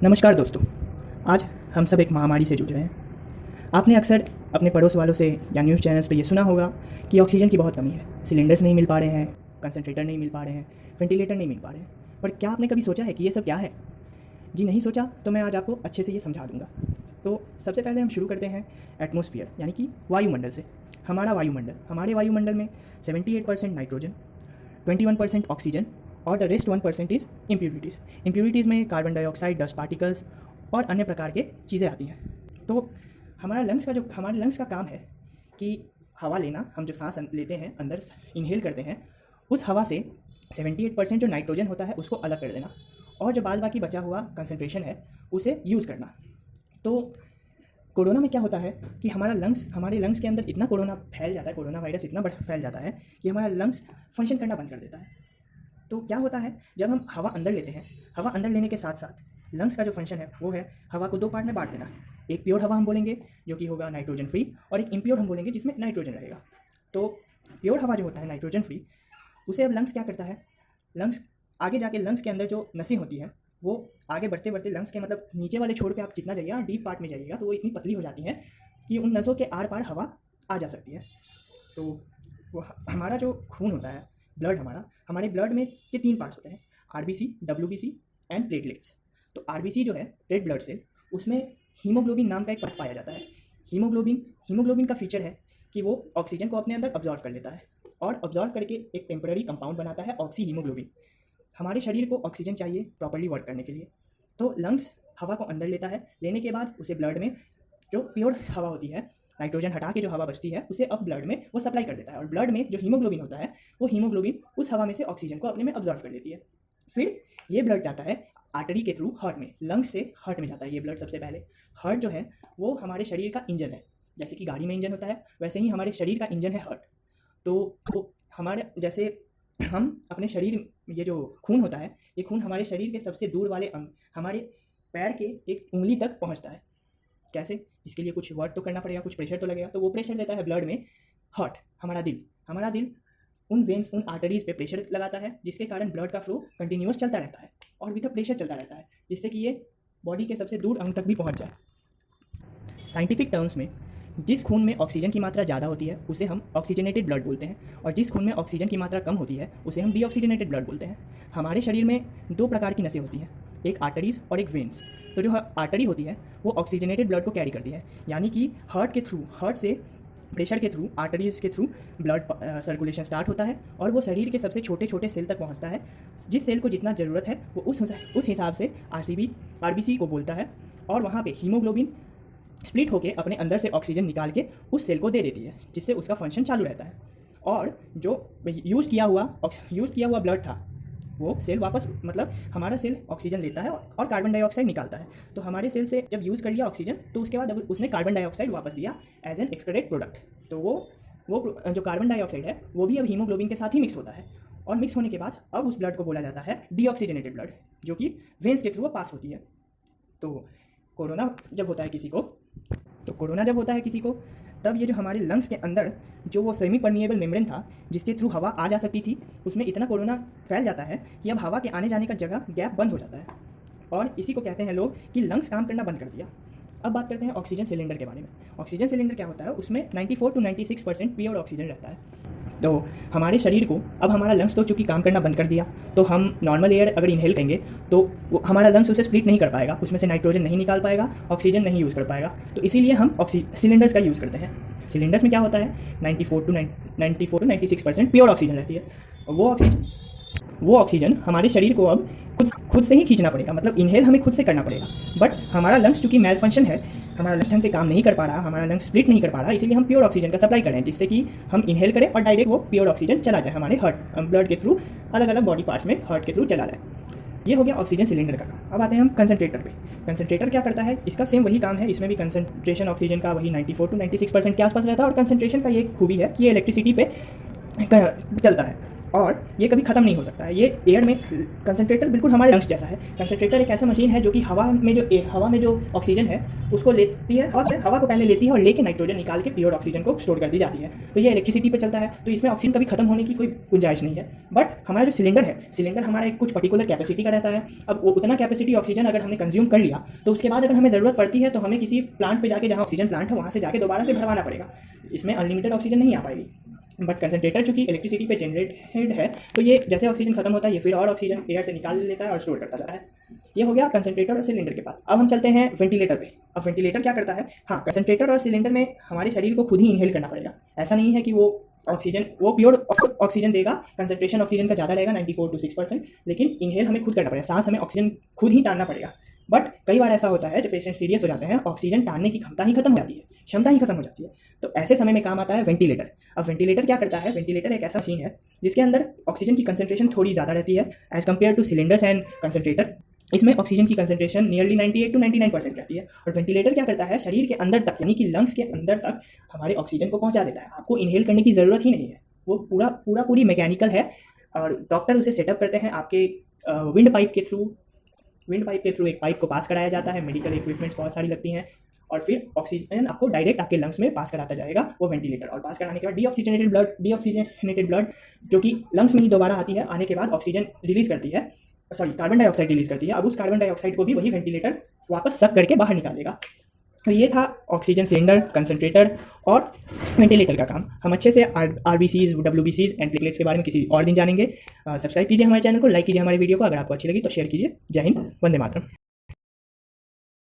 नमस्कार दोस्तों। आज हम सब एक महामारी से जूझ रहे हैं। आपने अक्सर अपने पड़ोस वालों से या न्यूज़ चैनल्स पे ये सुना होगा कि ऑक्सीजन की बहुत कमी है, सिलेंडर्स नहीं मिल पा रहे हैं, कंसंट्रेटर नहीं मिल पा रहे हैं, वेंटिलेटर नहीं मिल पा रहे हैं। पर क्या आपने कभी सोचा है कि ये सब क्या है? जी नहीं सोचा तो मैं आज आपको अच्छे से ये समझा दूंगा। तो सबसे पहले हम शुरू करते हैं एटमॉस्फेयर यानी कि वायुमंडल से। हमारे वायुमंडल में 78% नाइट्रोजन, 21% ऑक्सीजन और the rest 1% is impurities. Impurities में कार्बन डाइऑक्साइड, डस्ट पार्टिकल्स और अन्य प्रकार के चीज़ें आती हैं। तो हमारे लंग्स का काम है कि हवा लेना, हम जो सांस लेते हैं अंदर इनहेल करते हैं, उस हवा से 78% जो नाइट्रोजन होता है उसको अलग कर देना और जो बाद बाकी बचा हुआ कंसंट्रेशन है उसे यूज़ करना। तो कोरोना में क्या होता है कि हमारे लंग्स के अंदर इतना कोरोना फैल जाता है, कोरोना वायरस इतना फैल जाता है कि हमारा लंग्स फंक्शन करना बंद कर देता है। तो क्या होता है, जब हम हवा अंदर लेते हैं, हवा अंदर लेने के साथ साथ लंग्स का जो फंक्शन है वो है हवा को दो पार्ट में बांट देना। एक प्योर हवा हम बोलेंगे जो कि होगा नाइट्रोजन फ्री, और एक इम्प्योर हम बोलेंगे जिसमें नाइट्रोजन रहेगा। तो प्योर हवा जो होता है नाइट्रोजन फ्री, उसे अब लंग्स क्या करता है, लंग्स आगे जाके लंग्स के अंदर जो नसें होती हैं वो आगे बढ़ते बढ़ते लंग्स के मतलब नीचे वाले छोर पे आप जितना जाइएगा, डीप पार्ट में जाइएगा, तो वो इतनी पतली हो जाती हैं कि उन नसों के आर पार हवा आ जा सकती है। तो वो हमारा जो खून होता है, ब्लड हमारे ब्लड में के 3 पार्ट्स होते हैं, आरबीसी, डब्ल्यूबीसी एंड प्लेटलेट्स। तो आरबीसी जो है रेड ब्लड सेल, उसमें हीमोग्लोबिन नाम का एक परत पाया जाता है। हीमोग्लोबिन का फीचर है कि वो ऑक्सीजन को अपने अंदर अब्जॉर्व कर लेता है और अब्जॉर्व करके एक टेम्पररी कंपाउंड बनाता है ऑक्सी हीमोग्लोबिन। हमारे शरीर को ऑक्सीजन चाहिए प्रॉपर्ली वर्क करने के लिए। तो लंग्स हवा को अंदर लेता है, लेने के बाद उसे ब्लड में जो प्योर हवा होती है, नाइट्रोजन हटा के जो हवा बचती है उसे अब ब्लड में वो सप्लाई कर देता है, और ब्लड में जो हीमोग्लोबिन होता है वो हीमोग्लोबिन उस हवा में से ऑक्सीजन को अपने में अब्जॉर्व कर लेती है। फिर ये ब्लड जाता है आर्टरी के थ्रू हार्ट में, लंग्स से हार्ट में जाता है ये ब्लड सबसे पहले। हार्ट जो है वो हमारे शरीर का इंजन है, जैसे कि गाड़ी में इंजन होता है वैसे ही हमारे शरीर का इंजन है हार्ट। तो हमारे जैसे हम अपने शरीर, ये जो खून होता है, ये खून हमारे शरीर के सबसे दूर वाले अंग, हमारे पैर के एक उंगली तक पहुंचता है। कैसे? इसके लिए कुछ वर्क तो करना पड़ेगा, कुछ प्रेशर तो लगेगा। तो वो प्रेशर देता है ब्लड में हार्ट, हमारा दिल उन वेन्स, उन आर्टरीज पे प्रेशर लगाता है, जिसके कारण ब्लड का फ्लो कंटिन्यूअस चलता रहता है और विद प्रेशर चलता रहता है, जिससे कि ये बॉडी के सबसे दूर अंग तक भी पहुंच जाए। साइंटिफिक टर्म्स में जिस खून में ऑक्सीजन की मात्रा ज़्यादा होती है उसे हम ऑक्सीजनेटेड ब्लड बोलते हैं, और जिस खून में ऑक्सीजन की मात्रा कम होती है उसे हम डीऑक्सीजनेटेड ब्लड बोलते हैं। हमारे शरीर में 2 प्रकार की नसें होती हैं, एक आर्टरीज और एक वेन्स। तो जो आर्टरी होती है वो ऑक्सीजनेटेड ब्लड को कैरी करती है, यानी कि हार्ट से प्रेशर के थ्रू, आर्टरीज के थ्रू ब्लड सर्कुलेशन स्टार्ट होता है और वो शरीर के सबसे छोटे छोटे सेल तक पहुंचता है। जिस सेल को जितना ज़रूरत है वो उस हिसाब से आरबीसी को बोलता है, और वहाँ पे हीमोग्लोबिन स्प्लिट होके अपने अंदर से ऑक्सीजन निकाल के उस सेल को दे देती है, जिससे उसका फंक्शन चालू रहता है। और जो यूज़ किया हुआ ब्लड था वो सेल वापस, मतलब हमारा सेल ऑक्सीजन लेता है और कार्बन डाइऑक्साइड निकालता है। तो हमारे सेल से जब यूज़ कर लिया ऑक्सीजन, तो उसके बाद अब उसने कार्बन डाइऑक्साइड वापस दिया एज एन एक्सक्रीटेड प्रोडक्ट। तो वो जो कार्बन डाइऑक्साइड है वो भी अब हीमोग्लोबिन के साथ ही मिक्स होता है, और मिक्स होने के बाद अब उस ब्लड को बोला जाता है डीऑक्सीजनेटेड ब्लड, जो कि वेन्स के थ्रू पास होती है। तो कोरोना जब होता है किसी को तब ये जो हमारे लंग्स के अंदर जो वो सेमी परमिएबल मेम्ब्रेन था जिसके थ्रू हवा आ जा सकती थी, उसमें इतना कोरोना फैल जाता है कि अब हवा के आने जाने का जगह गैप बंद हो जाता है, और इसी को कहते हैं लोग कि लंग्स काम करना बंद कर दिया। अब बात करते हैं ऑक्सीजन सिलेंडर के बारे में। ऑक्सीजन सिलेंडर क्या होता है, उसमें 94 to 96% प्योर ऑक्सीजन रहता है। तो हमारे शरीर को अब हमारा लंग्स तो चूँकि काम करना बंद कर दिया, तो हम नॉर्मल एयर अगर इनहेल करेंगे तो वो हमारा लंग्स उसे स्प्लिट नहीं कर पाएगा, उसमें से नाइट्रोजन नहीं निकाल पाएगा, ऑक्सीजन नहीं यूज़ कर पाएगा। तो इसीलिए हम सिलेंडर्स का यूज़ करते हैं। सिलेंडर्स में क्या होता है, 94 to 96% प्योर ऑक्सीजन रहती है। वो ऑक्सीजन हमारे शरीर को अब खुद से ही खींचना पड़ेगा, मतलब इनहेल हमें खुद से करना पड़ेगा। बट हमारा लंग्स चूँकि मेल फंक्शन है, हमारा लंग्स ढंग से काम नहीं कर पा रहा, हमारा लंग्स स्प्लिट नहीं कर पा रहा, इसीलिए हम प्योर ऑक्सीजन का सप्लाई करें, जिससे कि हम इनहेल करें और डायरेक्ट वो प्योर ऑक्सीजन चला जाए हमारे ब्लड के थ्रू, अलग अलग बॉडी पार्ट्स में हार्ट के थ्रू चला जाए। ये हो गया ऑक्सीजन सिलेंडर का काम। अब आते हैं हम कंसंट्रेटर पे। कंसंट्रेटर क्या करता है, इसका सेम वही काम है, इसमें भी कंसंट्रेशन ऑक्सीजन का वही 94 to 96% के आसपास रहता है, और कंसंट्रेशन का ये खूबी है कि ये इलेक्ट्रिसिटी पे चलता है। और ये कभी ख़त्म नहीं हो सकता है। ये एयर में कंसनट्रेटर बिल्कुल हमारे लंग्स जैसा है। कंसनट्रेटर एक ऐसा मशीन है जो कि हवा में जो ऑक्सीजन है उसको लेती है और हवा को पहले लेती है और लेके नाइट्रोजन निकाल के प्योर ऑक्सीजन को स्टोर कर दी जाती है। तो ये इलेक्ट्रिसिटी पे चलता है, तो इसमें ऑक्सीजन कभी खत्म होने की कोई गुंजाइश नहीं है। बट हमारा जो सिलेंडर हमारा एक कुछ पर्टिकुलर कैपेसिटी का रहता है। अब वो उतना कैपेसिटी ऑक्सीजन अगर हमने कंज्यूम कर लिया तो उसके बाद अगर हमें ज़रूरत पड़ती है तो हमें किसी प्लांट पे जाके, जहाँ ऑक्सीजन प्लांट है वहाँ से जाके दोबारा से भरवाना पड़ेगा। इसमें अनलिमिटेड ऑक्सीजन नहीं आ पाएगी। बट कंसनट्रेटर चूँकि इलेक्ट्रिसिटी पे जनरेटेड है तो ये जैसे ऑक्सीजन खत्म होता है ये फिर और ऑक्सीजन एयर से निकाल लेता है और स्टोर करता जाता है। ये हो गया कंसनट्रेटर और सिलेंडर के बाद। अब हम चलते हैं वेंटिलेटर पे। अब वेंटिलेटर क्या करता है? हाँ, कंसनट्रेटर और सिलेंडर में हमारे शरीर को खुद ही इनहेल करना पड़ेगा। ऐसा नहीं है कि वो प्योर ऑक्सीजन देगा। कंसनट्रेशन ऑक्सीजन का ज़्यादा रहेगा 94 to 6%, लेकिन इनहेल हमें खुद करना पड़ेगा। सांस हमें ऑक्सीजन खुद ही टानना पड़ेगा। बट कई बार ऐसा होता है जब पेशेंट सीरियस हो जाते हैं, ऑक्सीजन टानने की क्षमता ही खत्म हो जाती है। तो ऐसे समय में काम आता है वेंटिलेटर। अब वेंटिलेटर क्या करता है? वेंटिलेटर एक ऐसा मशीन है जिसके अंदर ऑक्सीजन की कंसनट्रेशन थोड़ी ज़्यादा रहती है as compare to cylinders and concentrator. इसमें ऑक्सीजन की कंसनट्रेशन नियरली 98 to 99% रहती है। और वेंटिलेटर क्या करता है? शरीर के अंदर तक, यानी कि लंग्स के अंदर तक हमारे ऑक्सीजन को पहुंचा देता है। आपको इनहेल करने की ज़रूरत ही नहीं है। वो पूरी मैकेनिकल है और डॉक्टर उसे सेटअप करते हैं आपके विंड पाइप के थ्रू एक पाइप को पास कराया जाता है। मेडिकल इक्विपमेंट्स बहुत सारी लगती हैं और फिर ऑक्सीजन आपको डायरेक्ट आपके लंग्स में पास कराता जाएगा वो वेंटिलेटर। और पास कराने के बाद डीऑक्सीजनेटेड ब्लड जो कि लंग्स में ही दोबारा आती है, आने के बाद ऑक्सीजन रिलीज़ करती है, कार्बन डाइऑक्साइड रिलीज़ करती है। अब उस कार्बन डाइऑक्साइड को भी वही वेंटिलेटर वापस सक करके बाहर निकालेगा। तो ये था ऑक्सीजन सिलेंडर, कंसनट्रेटर और वेंटिलेटर का काम। हम अच्छे से RBCs, WBCs एंड प्लेटलेट्स के बारे में किसी और दिन जानेंगे। सब्सक्राइब कीजिए हमारे चैनल को, लाइक कीजिए हमारे वीडियो को। अगर आपको अच्छी लगी तो शेयर कीजिए। जय हिंद, वंदे मातरम।